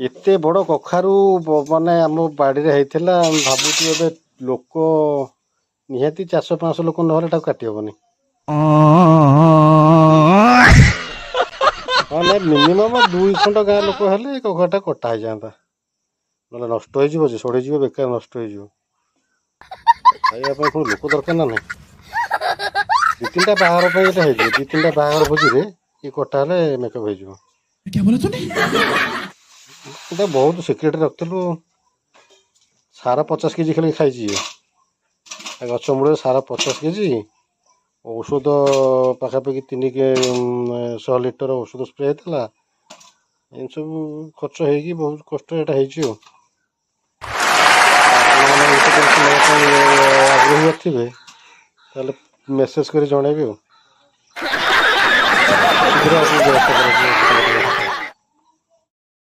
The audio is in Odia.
ଏତେ ବଡ଼ କଖାରୁ ମାନେ ଆମ ବାଡ଼ିରେ ହେଇଥିଲା। ଆମେ ଭାବୁଛୁ ଏବେ ଲୋକ ନିହାତି 400-500 ଲୋକ ନହେଲେ ତାକୁ କାଟି ହେବନି। ହଁ ନାଇଁ ମିନିମମ୍ 2 ଖଣ୍ଡ ଗାଁ ଲୋକ ହେଲେ ଏ କଖାରୁଟା କଟା ହେଇଯାଆନ୍ତା। ନହେଲେ ନଷ୍ଟ ହେଇଯିବ ଯେ, ସଢ଼ିଯିବ, ବେକାର ନଷ୍ଟ ହେଇଯିବ। ଖାଇବା ପାଇଁ ପୁଣି ଲୋକ ଦରକାର ନା ନାହିଁ। 2-3ଟା ବାହାଘର ପାଇଁ ଏଇଟା ହେଇଯିବ। 2-3ଟା ବାହାଘର ଭୋଜିରେ ଏ କଟା ହେଲେ ମେକଅପ୍ ହେଇଯିବ। ଏଇଟା ବହୁତ ସିକ୍ରେଟରେ ରଖିଥିଲୁ। ସାର 50 କେଜି ଖାଲି ଖାଇଛି ଇଏ। ଗଛ ମୂଳରେ ସାର 50 କେଜି, ଔଷଧ ପାଖାପାଖି 100 ଲିଟର ଔଷଧ ସ୍ପ୍ରେ ହେଇଥିଲା। ଏମିତି ସବୁ ଖର୍ଚ୍ଚ ହେଇକି ବହୁତ କଷ୍ଟ ଏଇଟା ହେଇଛି ଆଉ। ଆପଣମାନେ ଯଦି ନେବା ପାଇଁ ଆଗ୍ରହୀ ଥିବେ ତାହେଲେ ମେସେଜ କରି ଜଣେଇବେ ଆଉ। ଶୀଘ୍ର ଆପଣଙ୍କୁ ବ୍ୟବସ୍ଥା କରାଯିବ।